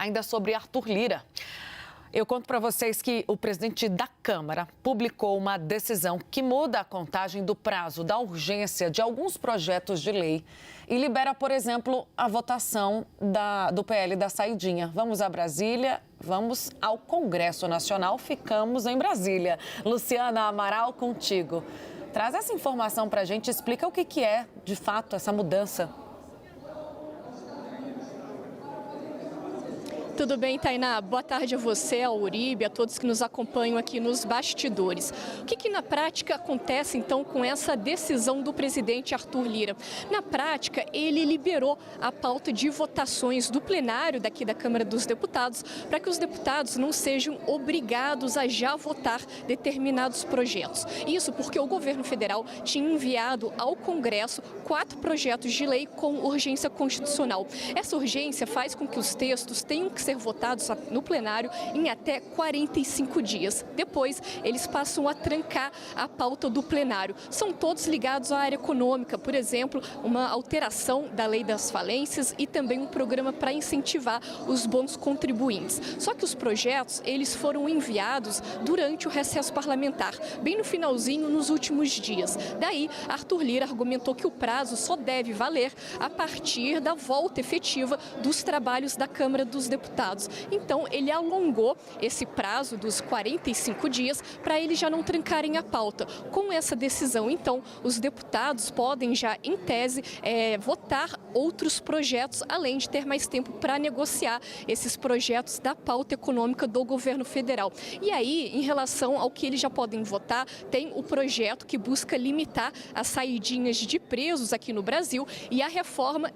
ainda sobre Arthur Lira. Eu conto para vocês que o presidente da Câmara publicou uma decisão que muda a contagem do prazo da urgência de alguns projetos de lei e libera, por exemplo, a votação do PL da saidinha. Vamos a Brasília, vamos ao Congresso Nacional, ficamos em Brasília. Luciana Amaral, contigo. Traz essa informação para a gente, explica o que é, de fato, essa mudança. Tudo bem, Tainá? Boa tarde a você, ao Uribe, a todos que nos acompanham aqui nos bastidores. O que na prática acontece, então, com essa decisão do presidente Arthur Lira? Na prática, ele liberou a pauta de votações do plenário daqui da Câmara dos Deputados para que os deputados não sejam obrigados a já votar determinados projetos. Isso porque o governo federal tinha enviado ao Congresso 4 projetos de lei com urgência constitucional. Essa urgência faz com que os textos tenham que ser votados no plenário em até 45 dias. Depois, eles passam a trancar a pauta do plenário. São todos ligados à área econômica, por exemplo, uma alteração da lei das falências e também um programa para incentivar os bons contribuintes. Só que os projetos, eles foram enviados durante o recesso parlamentar, bem no finalzinho, nos últimos dias. Daí, Arthur Lira argumentou que o prazo só deve valer a partir da volta efetiva dos trabalhos da Câmara dos Deputados. Então, ele alongou esse prazo dos 45 dias para eles já não trancarem a pauta. Com essa decisão, então, os deputados podem já, em tese, votar outros projetos, além de ter mais tempo para negociar esses projetos da pauta econômica do governo federal. E aí, em relação ao que eles já podem votar, tem o projeto que busca limitar as saidinhas de presos aqui no Brasil e a reforma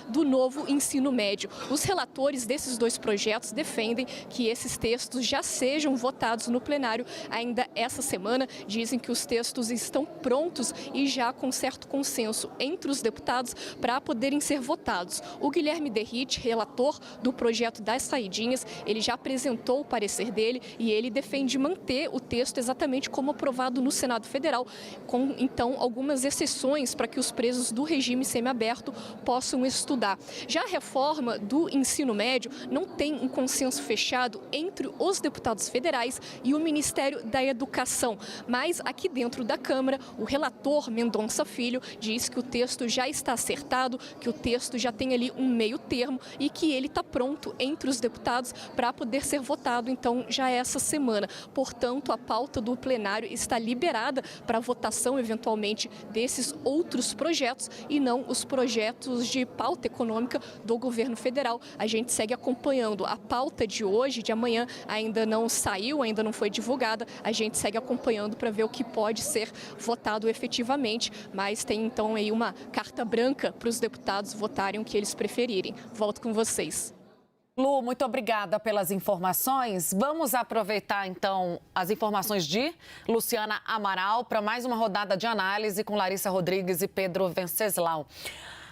do novo ensino médio. Os relatores desses 2 projetos defendem que esses textos já sejam votados no plenário ainda essa semana. Dizem que os textos estão prontos e já com certo consenso entre os deputados para poderem ser votados. O Guilherme Derrite, relator do projeto das saidinhas, ele já apresentou o parecer dele e ele defende manter o texto exatamente como aprovado no Senado Federal, com então algumas exceções para que os presos do regime semiaberto possam estudar. Já a reforma do ensino médio não tem um consenso fechado entre os deputados federais e o Ministério da Educação. Mas aqui dentro da Câmara, o relator Mendonça Filho diz que o texto já está acertado, que o texto já tem ali um meio termo e que ele está pronto entre os deputados para poder ser votado, então, já essa semana. Portanto, a pauta do plenário está liberada para votação, eventualmente, desses outros projetos e não os projetos de pauta econômica do governo federal. A gente segue acompanhando a pauta de hoje, de amanhã, ainda não saiu, ainda não foi divulgada. A gente segue acompanhando para ver o que pode ser votado efetivamente, mas tem então aí uma carta branca para os deputados votarem o que eles preferirem. Volto com vocês. Lu, muito obrigada pelas informações. Vamos aproveitar, então, as informações de Luciana Amaral para mais uma rodada de análise com Larissa Rodrigues e Pedro Venceslau.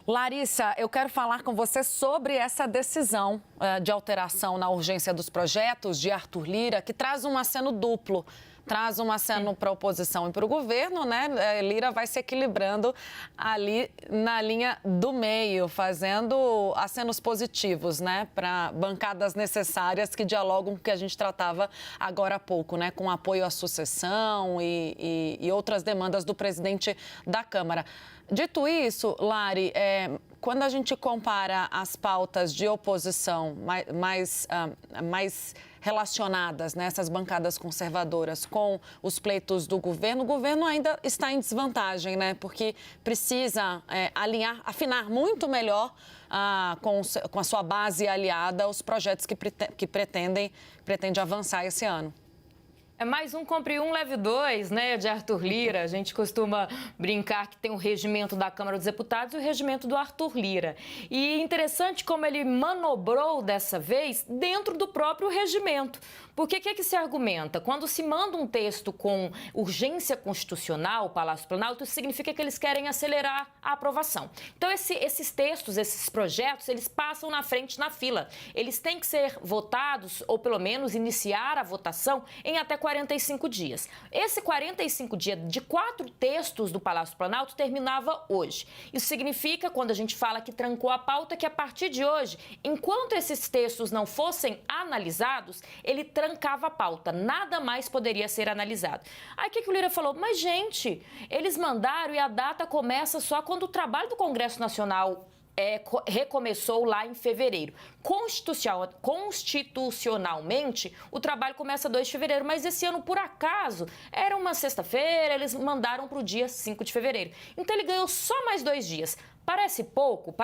Larissa, eu quero falar com você sobre essa decisão de alteração na urgência dos projetos de Arthur Lira, que traz um aceno duplo. Traz um aceno para a oposição e para o governo, né? Lira vai se equilibrando ali na linha do meio, fazendo acenos positivos, né? Para bancadas necessárias que dialogam com o que a gente tratava agora há pouco, né? Com apoio à sucessão e outras demandas do presidente da Câmara. Dito isso, Lari, quando a gente compara as pautas de oposição mais relacionadas, né, essas bancadas conservadoras com os pleitos do governo, o governo ainda está em desvantagem, né, porque precisa afinar muito melhor com a sua base aliada os projetos que pretende avançar esse ano. É mais um compre um, leve dois, né, de Arthur Lira. A gente costuma brincar que tem o regimento da Câmara dos Deputados e o regimento do Arthur Lira. E interessante como ele manobrou dessa vez dentro do próprio regimento. Porque o que se argumenta? Quando se manda um texto com urgência constitucional, Palácio Planalto, isso significa que eles querem acelerar a aprovação. Então, esses textos, esses projetos, eles passam na frente na fila. Eles têm que ser votados, ou pelo menos iniciar a votação, em até 45 dias. Esse 45 dias de 4 textos do Palácio do Planalto terminava hoje. Isso significa, quando a gente fala que trancou a pauta, que a partir de hoje, enquanto esses textos não fossem analisados, ele trancava a pauta. Nada mais poderia ser analisado. Aí o que o Lira falou? Mas, gente, eles mandaram e a data começa só quando o trabalho do Congresso Nacional recomeçou lá em fevereiro. Constitucionalmente, o trabalho começa 2 de fevereiro, mas esse ano, por acaso, era uma sexta-feira, eles mandaram para o dia 5 de fevereiro. Então, ele ganhou só mais 2 dias. Parece pouco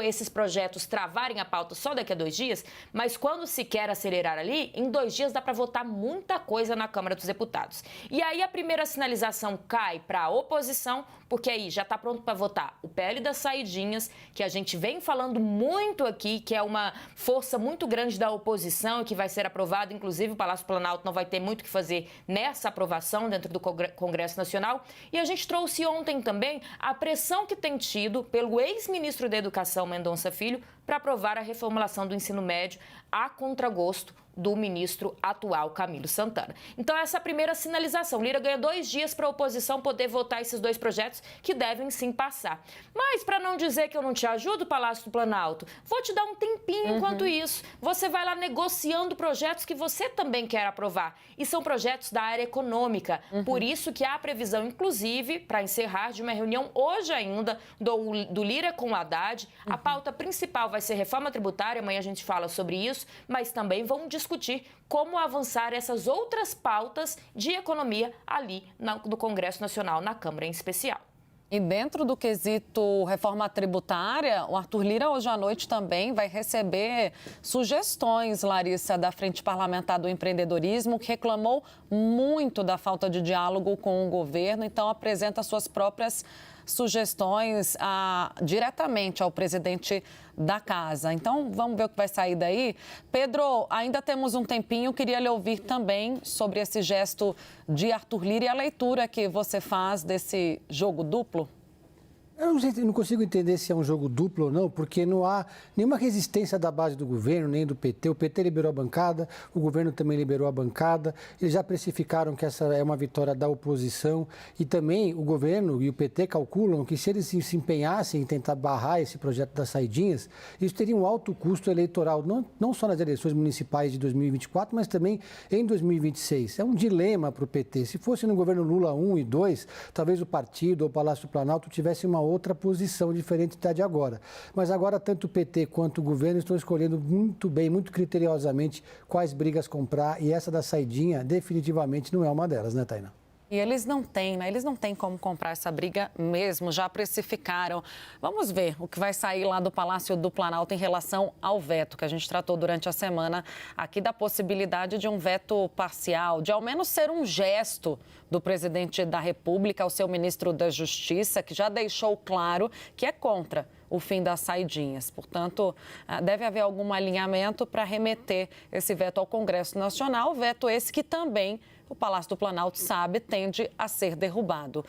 esses projetos travarem a pauta só daqui a 2 dias, mas quando se quer acelerar ali, em 2 dias dá para votar muita coisa na Câmara dos Deputados. E aí a primeira sinalização cai para a oposição, porque aí já está pronto para votar o PL das saidinhas, que a gente vem falando muito aqui, que é uma força muito grande da oposição e que vai ser aprovado, inclusive o Palácio do Planalto não vai ter muito o que fazer nessa aprovação dentro do Congresso Nacional. E a gente trouxe ontem também a pressão que tem tido pelo ex-ministro da Educação, Mendonça Filho, para aprovar a reformulação do ensino médio a contragosto do ministro atual, Camilo Santana. Então, essa é a primeira sinalização. Lira ganha 2 dias para a oposição poder votar esses 2 projetos que devem sim passar. Mas, para não dizer que eu não te ajudo, Palácio do Planalto, vou te dar um tempinho enquanto isso. Você vai lá negociando projetos que você também quer aprovar. E são projetos da área econômica. Por isso que há previsão, inclusive, para encerrar, de uma reunião hoje ainda do Lira com o Haddad. A pauta principal vai ser reforma tributária, amanhã a gente fala sobre isso, mas também vão discutir como avançar essas outras pautas de economia ali no Congresso Nacional, na Câmara em especial. E dentro do quesito reforma tributária, o Arthur Lira hoje à noite também vai receber sugestões, Larissa, da Frente Parlamentar do Empreendedorismo, que reclamou muito da falta de diálogo com o governo, então apresenta suas próprias sugestões diretamente ao presidente da casa. Então, vamos ver o que vai sair daí. Pedro, ainda temos um tempinho, queria lhe ouvir também sobre esse gesto de Arthur Lira e a leitura que você faz desse jogo duplo. Eu não consigo entender se é um jogo duplo ou não, porque não há nenhuma resistência da base do governo, nem do PT. O PT liberou a bancada, o governo também liberou a bancada. Eles já precificaram que essa é uma vitória da oposição. E também o governo e o PT calculam que se eles se empenhassem em tentar barrar esse projeto das saidinhas, isso teria um alto custo eleitoral, não só nas eleições municipais de 2024, mas também em 2026. É um dilema para o PT. Se fosse no governo Lula 1 e 2, talvez o partido ou o Palácio do Planalto tivesse uma outra posição diferente da de agora. Mas agora tanto o PT quanto o governo estão escolhendo muito bem, muito criteriosamente quais brigas comprar, e essa da saidinha definitivamente não é uma delas, né, Tainá? E eles não têm, né? Eles não têm como comprar essa briga mesmo, já precificaram. Vamos ver o que vai sair lá do Palácio do Planalto em relação ao veto, que a gente tratou durante a semana aqui, da possibilidade de um veto parcial, de ao menos ser um gesto do presidente da República ao seu ministro da Justiça, que já deixou claro que é contra o fim das saidinhas. Portanto, deve haver algum alinhamento para remeter esse veto ao Congresso Nacional, veto esse que também o Palácio do Planalto sabe tende a ser derrubado.